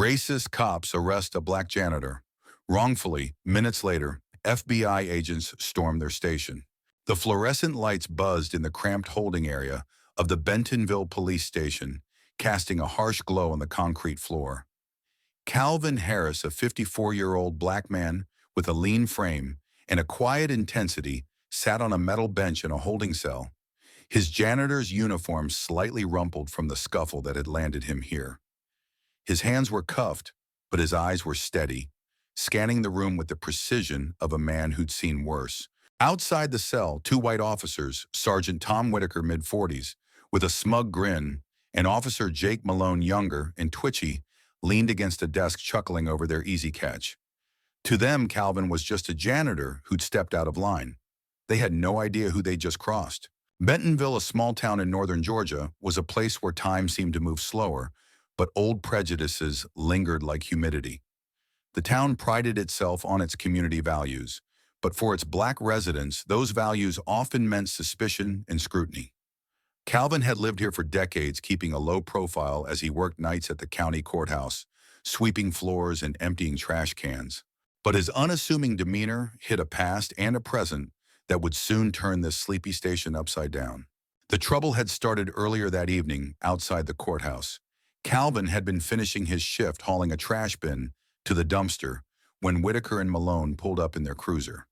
Racist cops arrest a black janitor. Wrongfully, minutes later, FBI agents storm their station. The fluorescent lights buzzed in the cramped holding area of the Bentonville police station, casting a harsh glow on the concrete floor. Calvin Harris, a 54-year-old black man with a lean frame and a quiet intensity, sat on a metal bench in a holding cell, his janitor's uniform slightly rumpled from the scuffle that had landed him here. His hands were cuffed, but his eyes were steady, scanning the room with the precision of a man who'd seen worse. Outside the cell, two white officers, Sergeant Tom Whitaker, mid-40s, with a smug grin, and Officer Jake Malone, younger and twitchy, leaned against a desk chuckling over their easy catch. To them, Calvin was just a janitor who'd stepped out of line. They had no idea who they'd just crossed. Bentonville, a small town in northern Georgia, was a place where time seemed to move slower, but old prejudices lingered like humidity. The town prided itself on its community values, but for its black residents, those values often meant suspicion and scrutiny. Calvin had lived here for decades, keeping a low profile as he worked nights at the county courthouse, sweeping floors and emptying trash cans. But his unassuming demeanor hid a past and a present that would soon turn this sleepy station upside down. The trouble had started earlier that evening outside the courthouse. Calvin had been finishing his shift hauling a trash bin to the dumpster when Whitaker and Malone pulled up in their cruiser.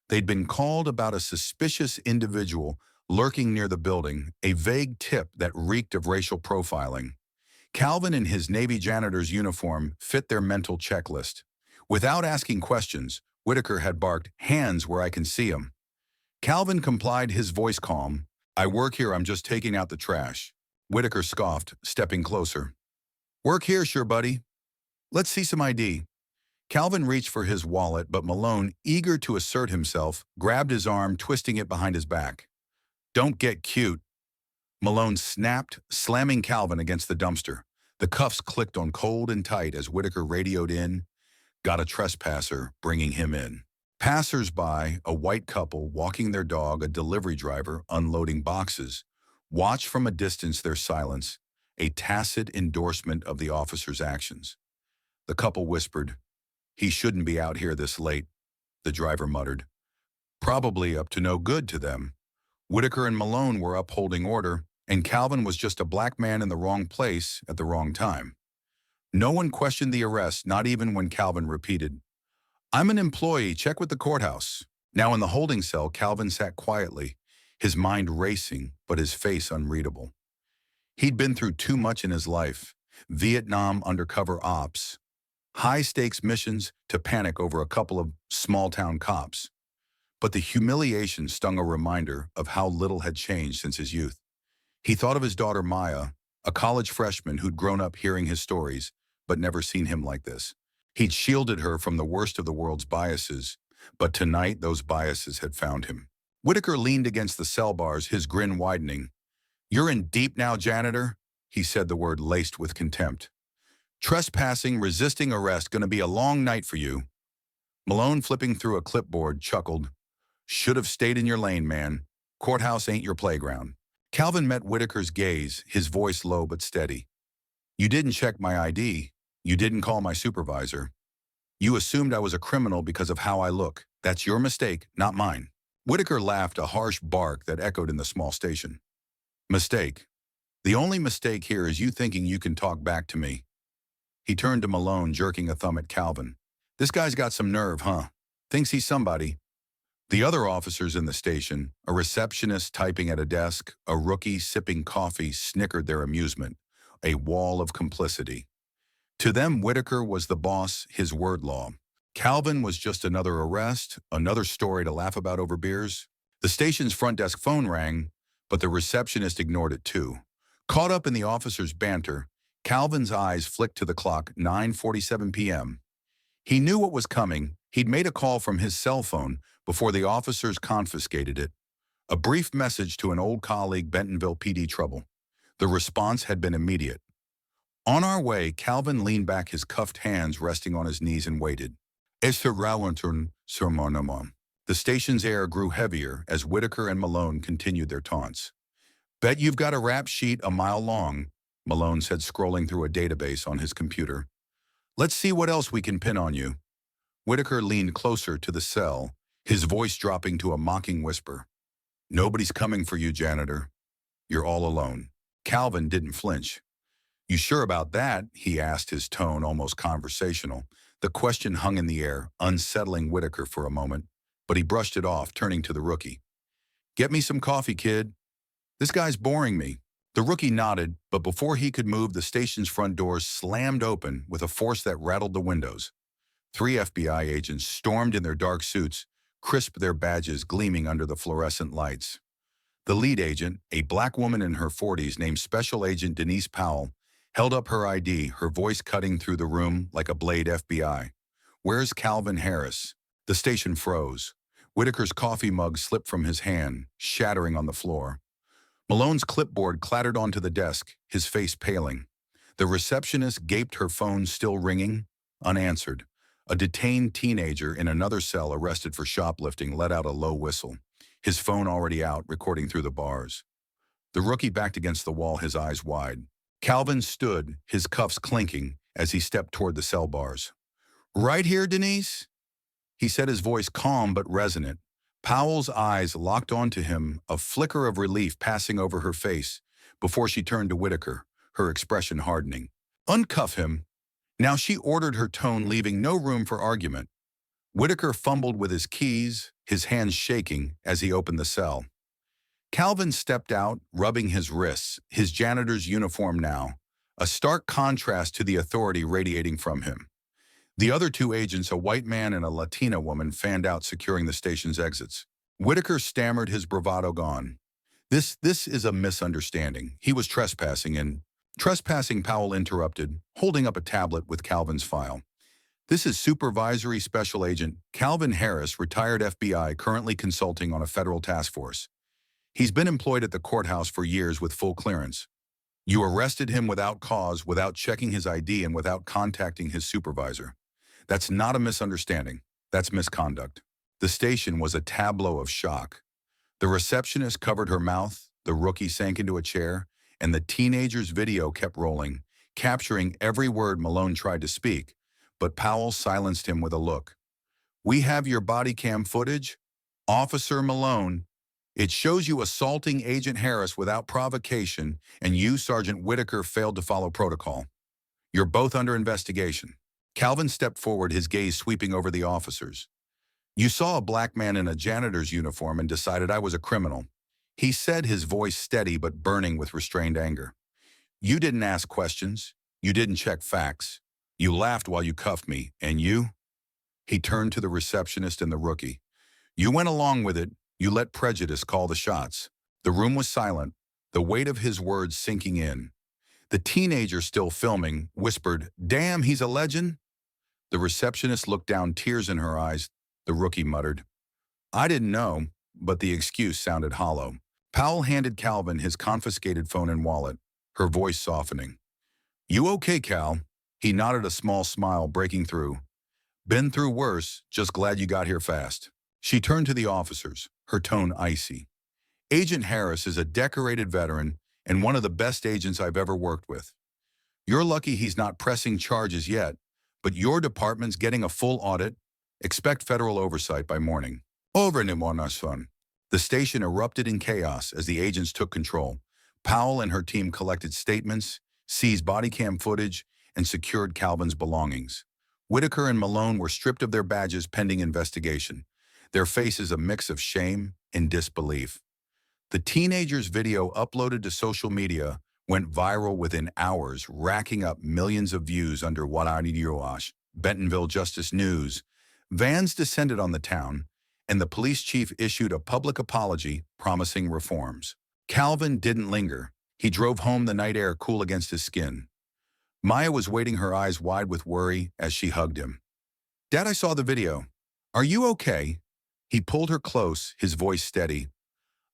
They'd been called about a suspicious individual lurking near the building, a vague tip that reeked of racial profiling. Calvin in his Navy janitor's uniform fit their mental checklist. Without asking questions, Whitaker had barked, "Hands where I can see 'em." Calvin complied, his voice calm. "I work here, I'm just taking out the trash." Whitaker scoffed, stepping closer. "Work here, sure, buddy. Let's see some ID." Calvin reached for his wallet, but Malone, eager to assert himself, grabbed his arm, twisting it behind his back. "Don't get cute." Malone snapped, slamming Calvin against the dumpster. The cuffs clicked on cold and tight as Whitaker radioed in, "Got a trespasser, bringing him in." Passers-by, a white couple walking their dog, a delivery driver unloading boxes, watched from a distance, their silence, a tacit endorsement of the officer's actions. The couple whispered, "He shouldn't be out here this late," the driver muttered. "Probably up to no good to them." Whitaker and Malone were upholding order, and Calvin was just a black man in the wrong place at the wrong time. No one questioned the arrest, not even when Calvin repeated, "I'm an employee, check with the courthouse." Now in the holding cell, Calvin sat quietly, his mind racing, but his face unreadable. He'd been through too much in his life: Vietnam undercover ops, high-stakes missions, to panic over a couple of small-town cops. But the humiliation stung a reminder of how little had changed since his youth. He thought of his daughter Maya, a college freshman who'd grown up hearing his stories, but never seen him like this. He'd shielded her from the worst of the world's biases, but tonight those biases had found him. Whitaker leaned against the cell bars, his grin widening. "You're in deep now, janitor," he said, the word laced with contempt. "Trespassing, resisting arrest, gonna be a long night for you." Malone, flipping through a clipboard, chuckled. "Should have stayed in your lane, man. Courthouse ain't your playground." Calvin met Whitaker's gaze, his voice low but steady. "You didn't check my ID. You didn't call my supervisor. You assumed I was a criminal because of how I look. That's your mistake, not mine." Whitaker laughed, a harsh bark that echoed in the small station. "Mistake? The only mistake here is you thinking you can talk back to me." He turned to Malone, jerking a thumb at Calvin. "This guy's got some nerve, huh? Thinks he's somebody." The other officers in the station, a receptionist typing at a desk, a rookie sipping coffee, snickered their amusement, a wall of complicity. To them, Whitaker was the boss, his word law. Calvin was just another arrest, another story to laugh about over beers. The station's front desk phone rang, but the receptionist ignored it too. Caught up in the officer's banter, Calvin's eyes flicked to the clock, 9:47 p.m. He knew what was coming. He'd made a call from his cell phone before the officers confiscated it. A brief message to an old colleague, Bentonville PD trouble. The response had been immediate. On our way, Calvin leaned back, his cuffed hands resting on his knees, and waited. The station's air grew heavier as Whitaker and Malone continued their taunts. "Bet you've got a rap sheet a mile long," Malone said, scrolling through a database on his computer. Let's see what else we can pin on you. Whitaker leaned closer to the cell, his voice dropping to a mocking whisper. Nobody's coming for you, janitor. You're all alone. Calvin didn't flinch. You sure about that? He asked, his tone almost conversational. The question hung in the air, unsettling Whitaker for a moment, but he brushed it off, turning to the rookie. Get me some coffee, kid. This guy's boring me. The rookie nodded, but before he could move, the station's front doors slammed open with a force that rattled the windows. 3 FBI agents stormed in their dark suits, crisp their badges gleaming under the fluorescent lights. The lead agent, a black woman in her 40s named Special Agent Denise Powell, held up her ID, her voice cutting through the room like a blade. FBI. Where's Calvin Harris? The station froze. Whitaker's coffee mug slipped from his hand, shattering on the floor. Malone's clipboard clattered onto the desk, his face paling. The receptionist gaped, her phone still ringing, unanswered. A detained teenager in another cell arrested for shoplifting let out a low whistle, his phone already out, recording through the bars. The rookie backed against the wall, his eyes wide. Calvin stood, his cuffs clinking, as he stepped toward the cell bars. Right here, Denise? He said, his voice calm but resonant. Powell's eyes locked onto him, a flicker of relief passing over her face, before she turned to Whitaker, her expression hardening. Uncuff him. Now she ordered, her tone leaving no room for argument. Whitaker fumbled with his keys, his hands shaking as he opened the cell. Calvin stepped out, rubbing his wrists, his janitor's uniform now, a stark contrast to the authority radiating from him. The other 2 agents, a white man and a Latina woman, fanned out, securing the station's exits. Whitaker stammered, his bravado gone. This is a misunderstanding. He was trespassing and... Trespassing, Powell interrupted, holding up a tablet with Calvin's file. This is Supervisory Special Agent Calvin Harris, retired FBI, currently consulting on a federal task force. He's been employed at the courthouse for years with full clearance. You arrested him without cause, without checking his ID, and without contacting his supervisor. That's not a misunderstanding. That's misconduct. The station was a tableau of shock. The receptionist covered her mouth, the rookie sank into a chair, and the teenager's video kept rolling, capturing every word Malone tried to speak, but Powell silenced him with a look. We have your body cam footage? Officer Malone, it shows you assaulting Agent Harris without provocation, and you, Sergeant Whitaker, failed to follow protocol. You're both under investigation. Calvin stepped forward, his gaze sweeping over the officers. You saw a black man in a janitor's uniform and decided I was a criminal. He said, his voice steady but burning with restrained anger. You didn't ask questions. You didn't check facts. You laughed while you cuffed me, and you? He turned to the receptionist and the rookie. You went along with it. You let prejudice call the shots. The room was silent, the weight of his words sinking in. The teenager, still filming, whispered, Damn, he's a legend. The receptionist looked down, tears in her eyes. The rookie muttered, I didn't know, but the excuse sounded hollow. Powell handed Calvin his confiscated phone and wallet, her voice softening. You okay, Cal? He nodded, a small smile breaking through. Been through worse, just glad you got here fast. She turned to the officers, her tone icy. Agent Harris is a decorated veteran and one of the best agents I've ever worked with. You're lucky he's not pressing charges yet, but your department's getting a full audit. Expect federal oversight by morning. Over, son. The station erupted in chaos as the agents took control. Powell and her team collected statements, seized body cam footage, and secured Calvin's belongings. Whitaker and Malone were stripped of their badges pending investigation, their faces a mix of shame and disbelief. The teenager's video, uploaded to social media, went viral within hours, racking up millions of views under HOA Bentonville Justice News. Vans descended on the town, and the police chief issued a public apology promising reforms. Calvin didn't linger. He drove home, the night air cool against his skin. Maya was waiting, her eyes wide with worry as she hugged him. Dad, I saw the video. Are you okay? He pulled her close, his voice steady.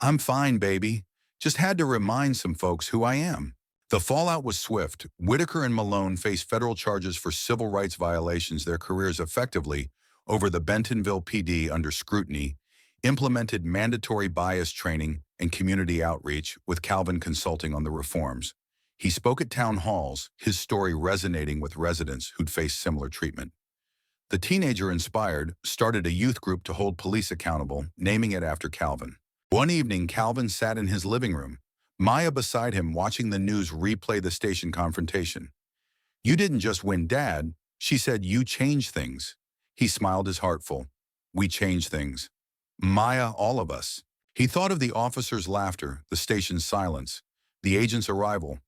I'm fine, baby. Just had to remind some folks who I am. The fallout was swift. Whitaker and Malone faced federal charges for civil rights violations, their careers effectively over the Bentonville PD under scrutiny, implemented mandatory bias training and community outreach, with Calvin consulting on the reforms. He spoke at town halls, his story resonating with residents who'd faced similar treatment. The teenager, inspired, started a youth group to hold police accountable, naming it after Calvin. One evening, Calvin sat in his living room, Maya beside him watching the news replay the station confrontation. "You didn't just win, Dad," she said, "you changed things." He smiled his heart full. "We changed things. Maya, all of us." He thought of the officer's laughter, the station's silence, the agent's arrival.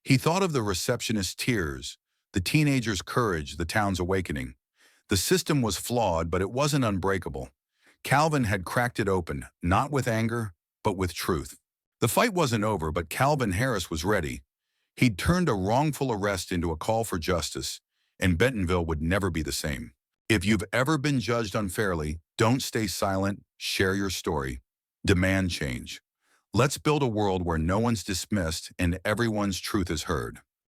He thought of the receptionist's tears, the teenager's courage, the town's awakening. The system was flawed, but it wasn't unbreakable. Calvin had cracked it open, not with anger, but with truth. The fight wasn't over, but Calvin Harris was ready. He'd turned a wrongful arrest into a call for justice, and Bentonville would never be the same. If you've ever been judged unfairly, don't stay silent, share your story. Demand change. Let's build a world where no one's dismissed and everyone's truth is heard.